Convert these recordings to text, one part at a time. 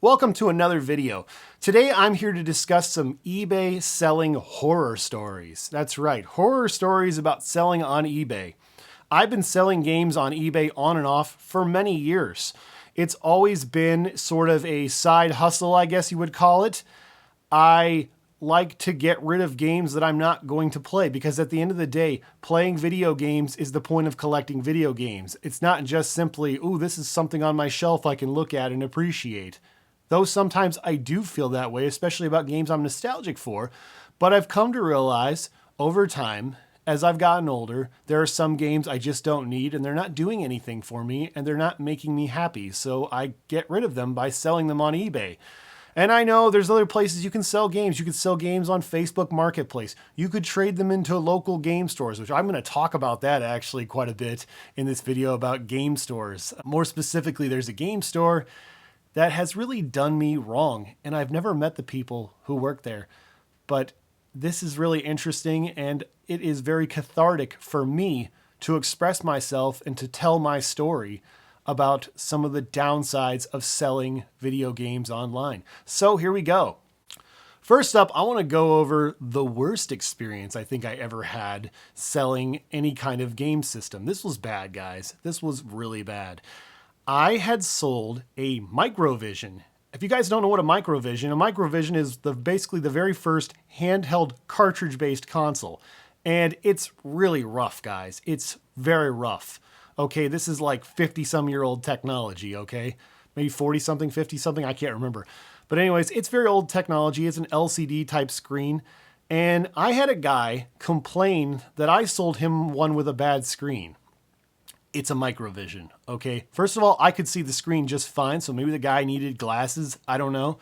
Welcome to another video. Today I'm here to discuss some eBay selling horror stories. That's right, horror stories about selling on eBay. I've been selling games on eBay on and off for many years. It's always been sort of a side hustle, I guess you would call it. I like to get rid of games that I'm not going to play because at the end of the day, playing video games is the point of collecting video games. It's not just simply, ooh, this is something on my shelf I can look at and appreciate. Though sometimes I do feel that way, especially about games I'm nostalgic for, but I've come to realize over time, as I've gotten older, there are some games I just don't need and they're not doing anything for me and they're not making me happy. So I get rid of them by selling them on eBay. And I know there's other places you can sell games. You could sell games on Facebook Marketplace. You could trade them into local game stores, which I'm going to talk about that actually quite a bit in this video about game stores. More specifically, there's a game store that has really done me wrong, and I've never met the people who work there. But this is really interesting, and it is very cathartic for me to express myself and to tell my story about some of the downsides of selling video games online. So here we go. First up, I want to go over the worst experience I think I ever had selling any kind of game system. This was bad, guys. This was really bad. I had sold a Microvision. If you guys don't know what a Microvision is basically the very first handheld cartridge-based console. And it's really rough, guys. It's very rough. Okay, this is like 50-some-year-old technology, okay? Maybe 40-something, 50-something, I can't remember. But anyways, it's very old technology. It's an LCD-type screen. And I had a guy complain that I sold him one with a bad screen. It's a Microvision, okay? First of all, I could see the screen just fine, so maybe the guy needed glasses, I don't know.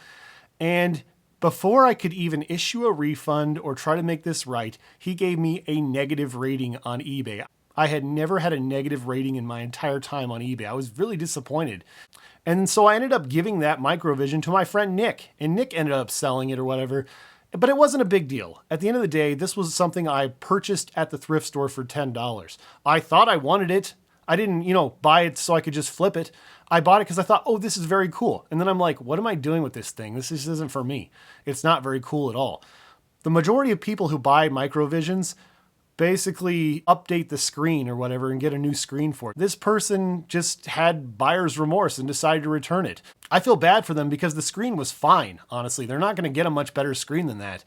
And before I could even issue a refund or try to make this right, he gave me a negative rating on eBay. I had never had a negative rating in my entire time on eBay. I was really disappointed. And so I ended up giving that Microvision to my friend Nick, and Nick ended up selling it or whatever. But it wasn't a big deal. At the end of the day, this was something I purchased at the thrift store for $10. I thought I wanted it. I didn't, buy it so I could just flip it. I bought it because I thought, oh, this is very cool. And then I'm like, what am I doing with this thing? This just isn't for me. It's not very cool at all. The majority of people who buy Microvisions basically update the screen or whatever and get a new screen for it. This person just had buyer's remorse and decided to return it. I feel bad for them because the screen was fine, honestly. They're not going to get a much better screen than that.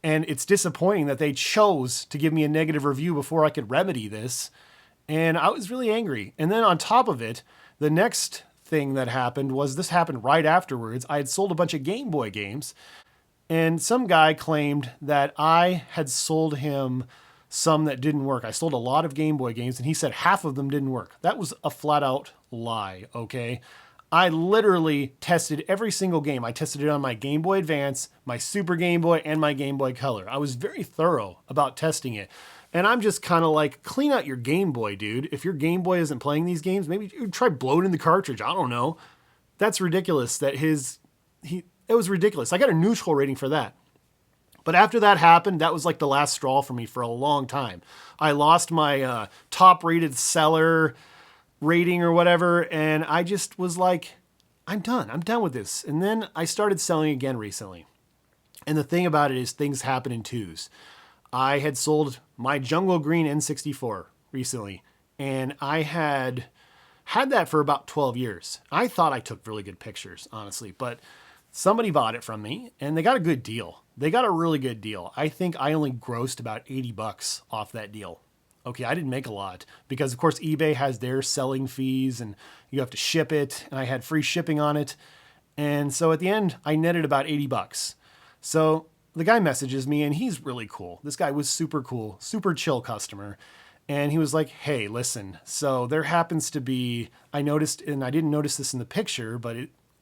And it's disappointing that they chose to give me a negative review before I could remedy this. And I was really angry. And then on top of it, the next thing that happened was this happened right afterwards. I had sold a bunch of Game Boy games, and some guy claimed that I had sold him some that didn't work. I sold a lot of Game Boy games, and he said half of them didn't work. That was a flat out lie, okay? I literally tested every single game. I tested it on my Game Boy Advance, my Super Game Boy, and my Game Boy Color. I was very thorough about testing it. And I'm just kind of like, clean out your Game Boy, dude. If your Game Boy isn't playing these games, maybe you try bloating the cartridge. I don't know. That's ridiculous that it was ridiculous. I got a neutral rating for that. But after that happened, that was like the last straw for me for a long time. I lost my top rated seller rating or whatever. And I just was like, I'm done. I'm done with this. And then I started selling again recently. And the thing about it is things happen in twos. I had sold my Jungle Green N64 recently, and I had that for about 12 years. I thought I took really good pictures, honestly, but somebody bought it from me, and they got a good deal. They got a really good deal. I think I only grossed about $80 off that deal. Okay, I didn't make a lot because, of course, eBay has their selling fees, and you have to ship it, and I had free shipping on it. And so at the end, I netted about $80. So the guy messages me and he's really cool. This guy was super cool, super chill customer. And he was like, hey, listen, so there happens to be, I noticed, and I didn't notice this in the picture, but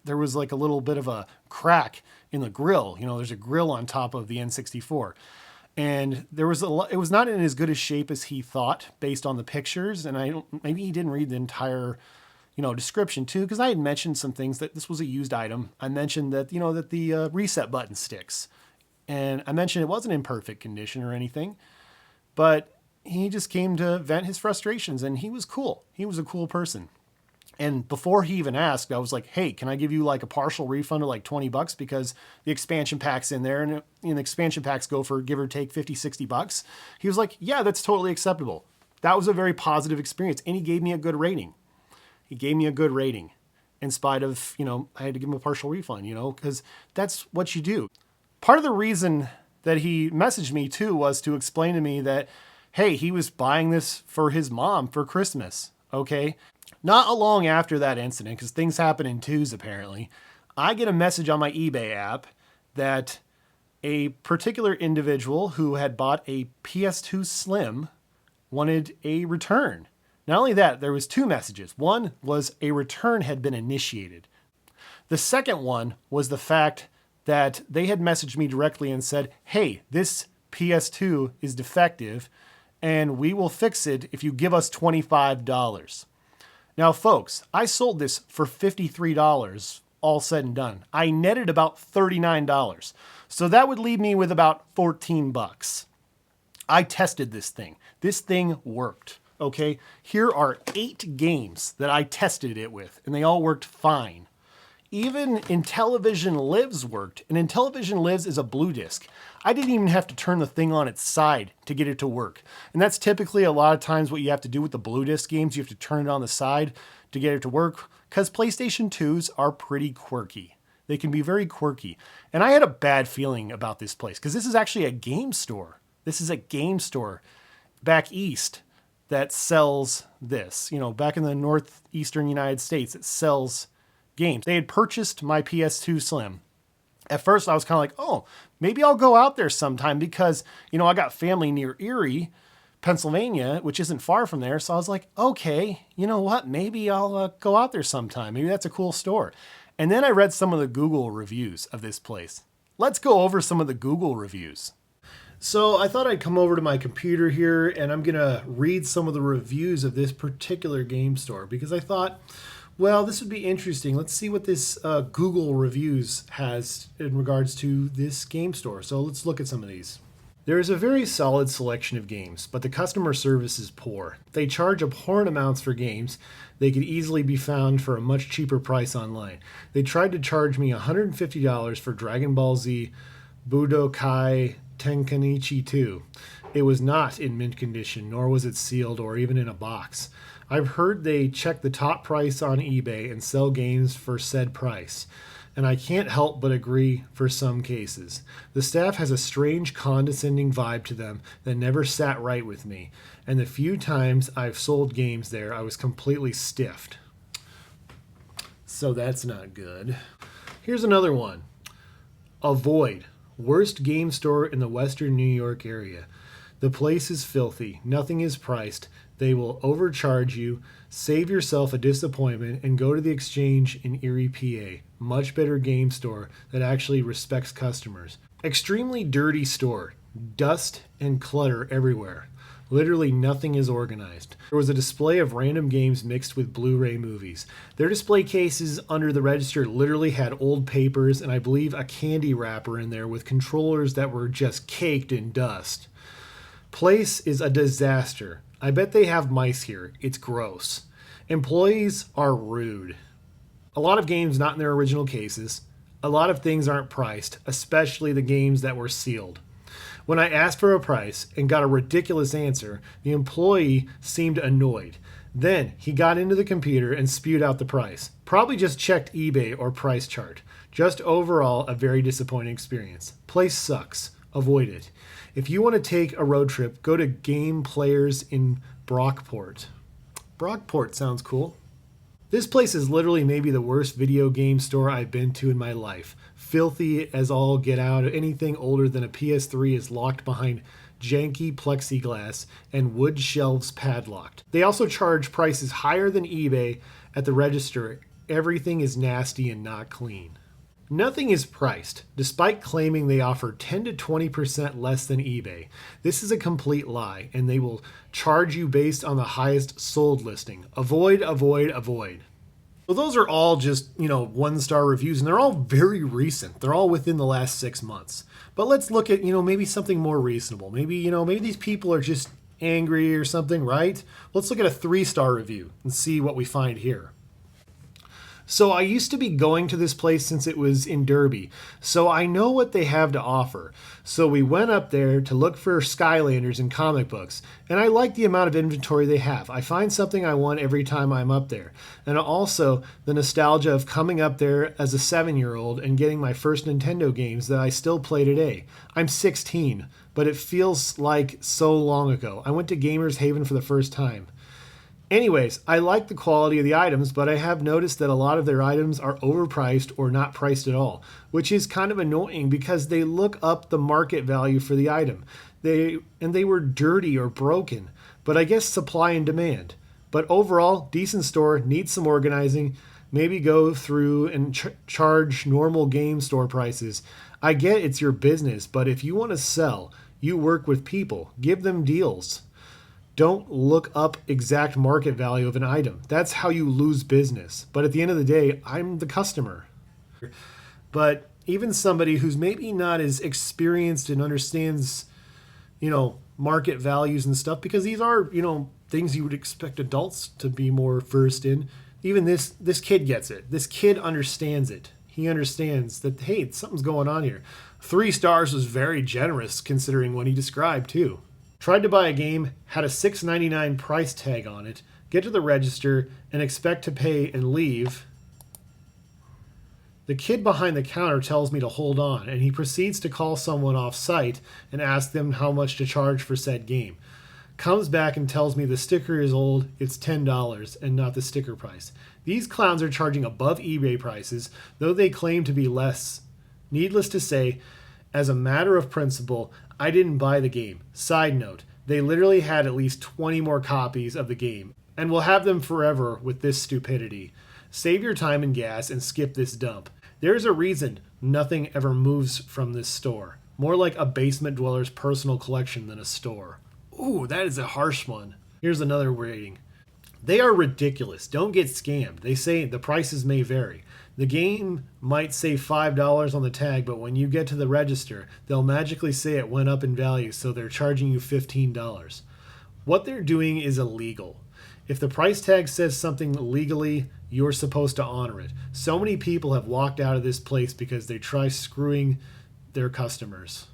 there was like a little bit of a crack in the grill. There's a grill on top of the N64. And it was not in as good a shape as he thought based on the pictures. And maybe he didn't read the entire description too, because I had mentioned some things that this was a used item. I mentioned that, that the reset button sticks. And I mentioned it wasn't in perfect condition or anything, but he just came to vent his frustrations and he was cool. He was a cool person. And before he even asked, I was like, hey, can I give you like a partial refund of like $20 because the expansion pack's in there, and the expansion packs go for give or take 50, $60. He was like, yeah, that's totally acceptable. That was a very positive experience. And he gave me a good rating. He gave me a good rating in spite of, I had to give him a partial refund, because that's what you do. Part of the reason that he messaged me too was to explain to me that, hey, he was buying this for his mom for Christmas. Okay. Not long after that incident, because things happen in twos apparently, I get a message on my eBay app that a particular individual who had bought a PS2 Slim wanted a return. Not only that, there was two messages. One was a return had been initiated. The second one was the fact that they had messaged me directly and said, hey, this PS2 is defective and we will fix it if you give us $25. Now, folks, I sold this for $53, all said and done. I netted about $39. So that would leave me with about $14. I tested this thing. This thing worked, okay? Here are 8 games that I tested it with, and they all worked fine. Even Intellivision Lives worked, and Intellivision Lives is a blue disc. I didn't even have to turn the thing on its side to get it to work. And that's typically a lot of times what you have to do with the blue disc games. You have to turn it on the side to get it to work, because PlayStation 2s are pretty quirky. They can be very quirky. And I had a bad feeling about this place, because this is actually a game store. This is a game store back east that sells this. Back in the northeastern United States, it sells games. They had purchased my PS2 Slim. At first, I was kind of like, oh, maybe I'll go out there sometime because, I got family near Erie, Pennsylvania, which isn't far from there. So I was like, okay, you know what? Maybe I'll go out there sometime. Maybe that's a cool store. And then I read some of the Google reviews of this place. Let's go over some of the Google reviews. So I thought I'd come over to my computer here and I'm going to read some of the reviews of this particular game store because I thought, well, this would be interesting. Let's see what this Google reviews has in regards to this game store. So let's look at some of these. There is a very solid selection of games, but the customer service is poor. They charge abhorrent amounts for games. They could easily be found for a much cheaper price online. They tried to charge me $150 for Dragon Ball Z Budokai Tenkaichi 2. It was not in mint condition, nor was it sealed or even in a box. I've heard they check the top price on eBay and sell games for said price, and I can't help but agree for some cases. The staff has a strange condescending vibe to them that never sat right with me, and the few times I've sold games there, I was completely stiffed. So that's not good. Here's another one. Avoid. Worst game store in the Western New York area. The place is filthy. Nothing is priced. They will overcharge you. Save yourself a disappointment and go to the Exchange in Erie, PA. Much better game store that actually respects customers. Extremely dirty store. Dust and clutter everywhere. Literally nothing is organized. There was a display of random games mixed with Blu-ray movies. Their display cases under the register literally had old papers and I believe a candy wrapper in there with controllers that were just caked in dust. Place is a disaster. I bet they have mice here. It's gross. Employees are rude. A lot of games not in their original cases. A lot of things aren't priced, especially the games that were sealed. When I asked for a price and got a ridiculous answer, the employee seemed annoyed. Then he got into the computer and spewed out the price. Probably just checked eBay or price chart. Just overall, a very disappointing experience. Place sucks. Avoid it. If you want to take a road trip, go to Game Players in Brockport. Brockport sounds cool. This place is literally maybe the worst video game store I've been to in my life. Filthy as all get out. Anything older than a PS3 is locked behind janky plexiglass and wood shelves padlocked. They also charge prices higher than eBay at the register. Everything is nasty and not clean. Nothing is priced, despite claiming they offer 10 to 20% less than eBay. This is a complete lie, and they will charge you based on the highest sold listing. Avoid, avoid, avoid. So those are all just, one-star reviews, and they're all very recent. They're all within the last 6 months. But let's look at, maybe something more reasonable. Maybe these people are just angry or something, right? Let's look at a 3-star review and see what we find here. So I used to be going to this place since it was in Derby, so I know what they have to offer. So we went up there to look for Skylanders and comic books, and I like the amount of inventory they have. I find something I want every time I'm up there. And also the nostalgia of coming up there as a 7-year-old and getting my first Nintendo games that I still play today. I'm 16, but it feels like so long ago. I went to Gamers Haven for the first time. Anyways, I like the quality of the items, but I have noticed that a lot of their items are overpriced or not priced at all, which is kind of annoying because they look up the market value for the item. They were dirty or broken, but I guess supply and demand. But overall, decent store, needs some organizing, maybe go through and charge normal game store prices. I get it's your business, but if you want to sell, you work with people, give them deals. Don't look up exact market value of an item. That's how you lose business. But at the end of the day, I'm the customer. But even somebody who's maybe not as experienced and understands, market values and stuff, because these are, things you would expect adults to be more versed in. Even this kid gets it. This kid understands it. He understands that, hey, something's going on here. 3 stars was very generous considering what he described too. Tried to buy a game, had a $6.99 price tag on it, get to the register, and expect to pay and leave. The kid behind the counter tells me to hold on, and he proceeds to call someone off-site and ask them how much to charge for said game. Comes back and tells me the sticker is old, it's $10, and not the sticker price. These clowns are charging above eBay prices, though they claim to be less. Needless to say, as a matter of principle, I didn't buy the game. Side note, they literally had at least 20 more copies of the game, and will have them forever with this stupidity. Save your time and gas and skip this dump. There's a reason nothing ever moves from this store. More like a basement dweller's personal collection than a store. Ooh, that is a harsh one. Here's another rating. They are ridiculous. Don't get scammed. They say the prices may vary. The game might say $5 on the tag, but when you get to the register, they'll magically say it went up in value, so they're charging you $15. What they're doing is illegal. If the price tag says something legally, you're supposed to honor it. So many people have walked out of this place because they try screwing their customers.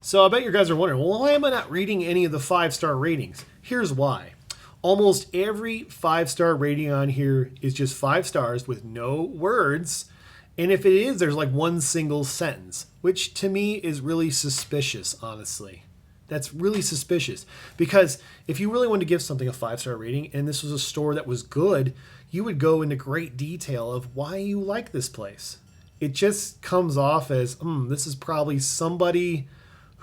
So I bet you guys are wondering, well, why am I not reading any of the 5-star ratings? Here's why. Almost every 5-star rating on here is just 5 stars with no words. And if it is, there's like one single sentence, which to me is really suspicious, honestly. That's really suspicious. Because if you really wanted to give something a 5-star rating and this was a store that was good, you would go into great detail of why you like this place. It just comes off as, this is probably somebody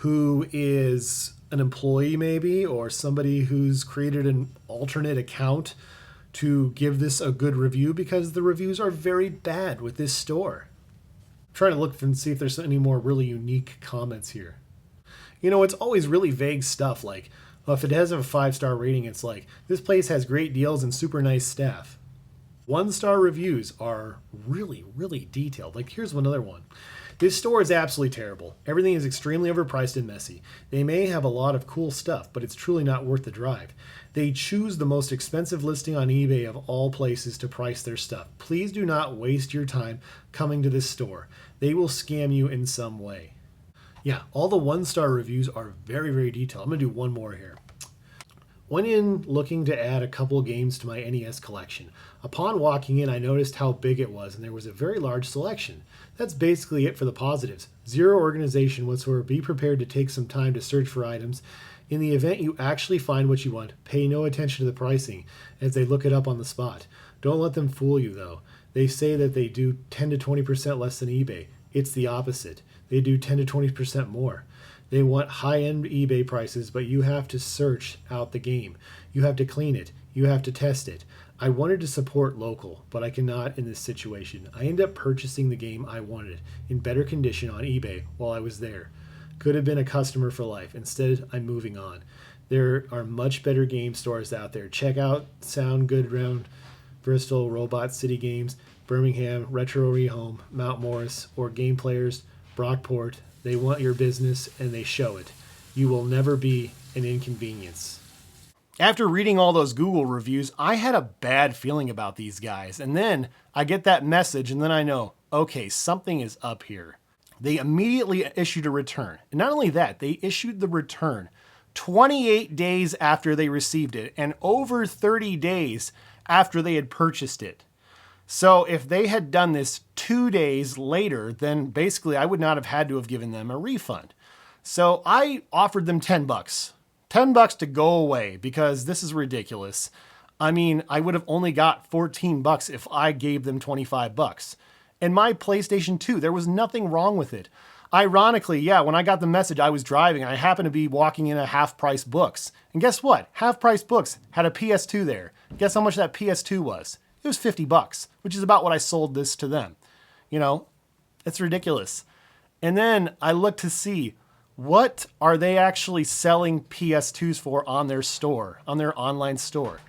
who is an employee maybe, or somebody who's created an alternate account to give this a good review, because the reviews are very bad with this store. I'm trying to look and see if there's any more really unique comments here. It's always really vague stuff like, if it has a 5-star rating, it's like, this place has great deals and super nice staff. 1-star reviews are really, really detailed. Like, here's another one. This store is absolutely terrible. Everything is extremely overpriced and messy. They may have a lot of cool stuff, but it's truly not worth the drive. They choose the most expensive listing on eBay of all places to price their stuff. Please do not waste your time coming to this store. They will scam you in some way. Yeah, all the 1-star reviews are very, very detailed. I'm going to do one more here. Went in looking to add a couple games to my NES collection. Upon walking in, I noticed how big it was, and there was a very large selection. That's basically it for the positives. Zero organization whatsoever. Be prepared to take some time to search for items. In the event you actually find what you want, pay no attention to the pricing as they look it up on the spot. Don't let them fool you, though. They say that they do 10 to 20% less than eBay. It's the opposite. They do 10 to 20% more. They want high-end eBay prices, but you have to search out the game. You have to clean it. You have to test it. I wanted to support local, but I cannot in this situation. I ended up purchasing the game I wanted in better condition on eBay while I was there. Could have been a customer for life. Instead, I'm moving on. There are much better game stores out there. Check out Sound Good Round, Bristol, Robot City Games, Birmingham, Retro Rehome, Mount Morris, or Game Players, Brockport. They want your business, and they show it. You will never be an inconvenience. After reading all those Google reviews, I had a bad feeling about these guys. And then I get that message and then I know, okay, something is up here. They immediately issued a return. And not only that, they issued the return 28 days after they received it and over 30 days after they had purchased it. So if they had done this 2 days later, then basically I would not have had to have given them a refund. So I offered them $10. $10 to go away because this is ridiculous. I mean, I would have only got $14 if I gave them $25. And my PlayStation 2, there was nothing wrong with it. Ironically, yeah, when I got the message, I was driving and I happened to be walking in a Half-Price Books. And guess what? Half-Price Books had a PS2 there. Guess how much that PS2 was? It was $50, which is about what I sold this to them. You know, it's ridiculous. And then I looked to see, what are they actually selling PS2s for on their store, on their online store?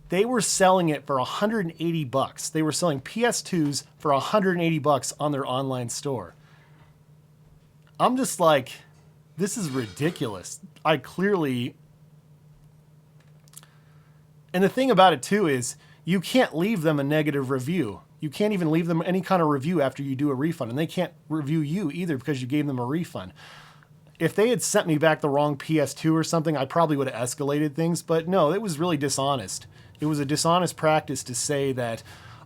They were selling it for $180. They were selling PS2s for $180 on their online store. I'm just like, this is ridiculous. And the thing about it too is you can't leave them a negative review. You can't even leave them any kind of review after you do a refund. And they can't review you either because you gave them a refund. If they had sent me back the wrong PS2 or something, I probably would have escalated things. But no, it was really dishonest. It was a dishonest practice to say that,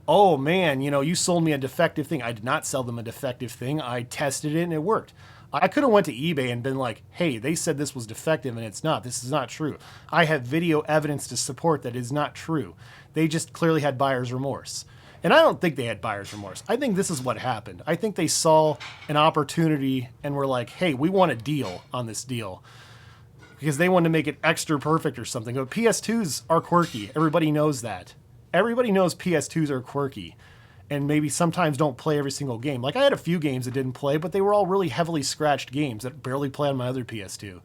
oh man, you sold me a defective thing. I did not sell them a defective thing. I tested it and it worked. I could have went to eBay and been like, hey, they said this was defective and it's not. This is not true. I have video evidence to support that it is not true. They just clearly had buyer's remorse. And I don't think they had buyer's remorse. I think this is what happened. I think they saw an opportunity and were like, hey, we want a deal on this deal. Because they wanted to make it extra perfect or something. But PS2s are quirky. Everybody knows that. Everybody knows PS2s are quirky. And maybe sometimes don't play every single game. Like I had a few games that didn't play, but they were all really heavily scratched games that barely play on my other PS2.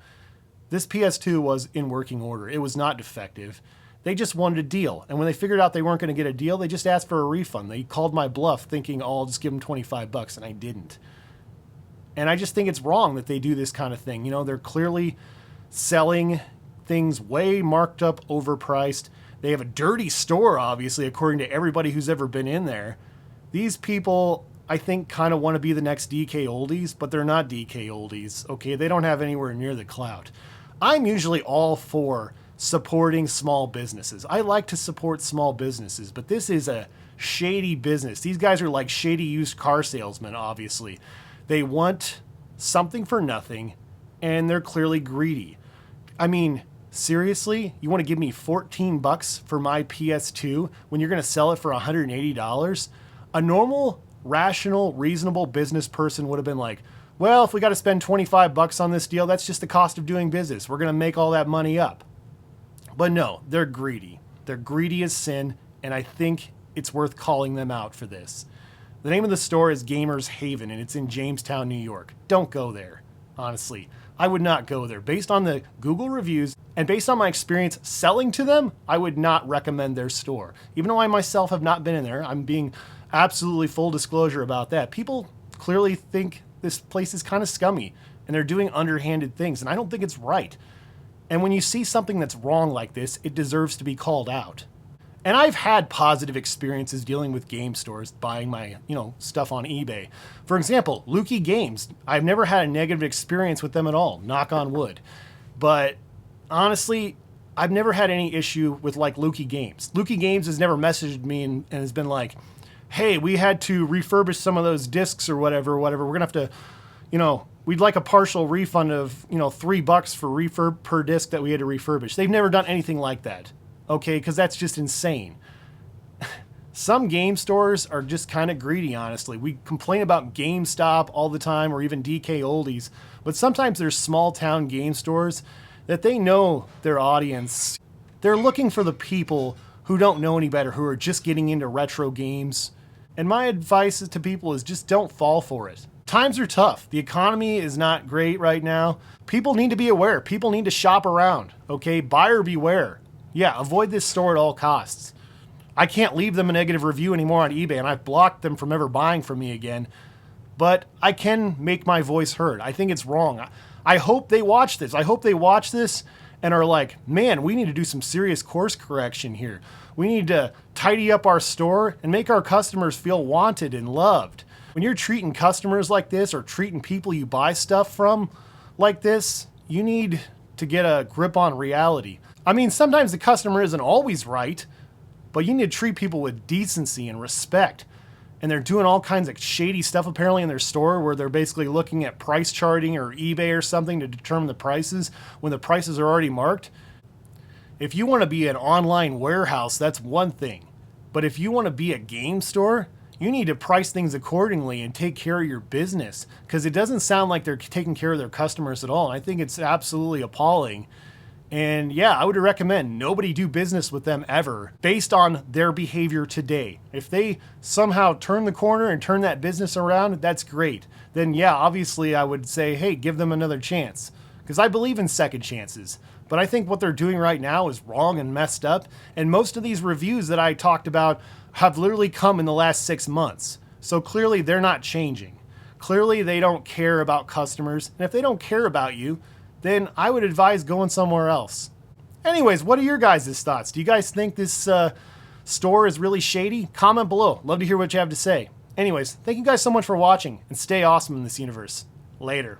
This PS2 was in working order. It was not defective. They just wanted a deal. And when they figured out they weren't going to get a deal, they just asked for a refund. They called my bluff thinking, oh, I'll just give them $25, and I didn't. And I just think it's wrong that they do this kind of thing. They're clearly selling things way marked up, overpriced. They have a dirty store, obviously, according to everybody who's ever been in there. These people, I think, kind of want to be the next DK oldies, but they're not DK oldies, okay? They don't have anywhere near the clout. I'm usually all for supporting small businesses. I like to support small businesses, but this is a shady business. These guys are like shady used car salesmen, obviously. They want something for nothing, and they're clearly greedy. I mean, seriously? You want to give me $14 for my PS2 when you're going to sell it for $180? A normal, rational, reasonable business person would have been like, well, if we got to spend $25 on this deal, that's just the cost of doing business. We're going to make all that money up. But no, they're greedy. They're greedy as sin, and I think it's worth calling them out for this. The name of the store is Gamers Haven, and it's in Jamestown, New York. Don't go there, honestly. I would not go there. Based on the Google reviews and based on my experience selling to them, I would not recommend their store. Even though I myself have not been in there, I'm being absolutely full disclosure about that. People clearly think this place is kind of scummy, and they're doing underhanded things, and I don't think it's right. And when you see something that's wrong like this, it deserves to be called out. And I've had positive experiences dealing with game stores, buying my, stuff on eBay. For example, Lukey Games. I've never had a negative experience with them at all, knock on wood. But honestly, I've never had any issue with like Lukey Games. Lukey Games has never messaged me and has been like, hey, we had to refurbish some of those discs or whatever. We're going to have to, we'd like a partial refund of, $3 for refurb per disc that we had to refurbish. They've never done anything like that. Okay, because that's just insane. Some game stores are just kind of greedy, honestly. We complain about GameStop all the time or even DK Oldies, but sometimes there's small town game stores that they know their audience. They're looking for the people who don't know any better, who are just getting into retro games. And my advice to people is just don't fall for it. Times are tough. The economy is not great right now. People need to be aware. People need to shop around, okay? Buyer beware. Yeah, avoid this store at all costs. I can't leave them a negative review anymore on eBay, and I've blocked them from ever buying from me again. But I can make my voice heard. I think it's wrong. I hope they watch this. I hope they watch this and are like, man, we need to do some serious course correction here. We need to tidy up our store and make our customers feel wanted and loved. When you're treating customers like this or treating people you buy stuff from like this, you need to get a grip on reality. I mean, sometimes the customer isn't always right, but you need to treat people with decency and respect. And they're doing all kinds of shady stuff apparently in their store where they're basically looking at price charting or eBay or something to determine the prices when the prices are already marked. If you want to be an online warehouse, that's one thing. But if you want to be a game store, you need to price things accordingly and take care of your business, because it doesn't sound like they're taking care of their customers at all. And I think it's absolutely appalling. And yeah, I would recommend nobody do business with them ever based on their behavior today. If they somehow turn the corner and turn that business around, that's great. Then yeah, obviously I would say, hey, give them another chance, because I believe in second chances. But I think what they're doing right now is wrong and messed up. And most of these reviews that I talked about have literally come in the last 6 months. So clearly they're not changing. Clearly they don't care about customers. And if they don't care about you, then I would advise going somewhere else. Anyways, what are your guys' thoughts? Do you guys think this store is really shady? Comment below. Love to hear what you have to say. Anyways, thank you guys so much for watching, and stay awesome in this universe. Later.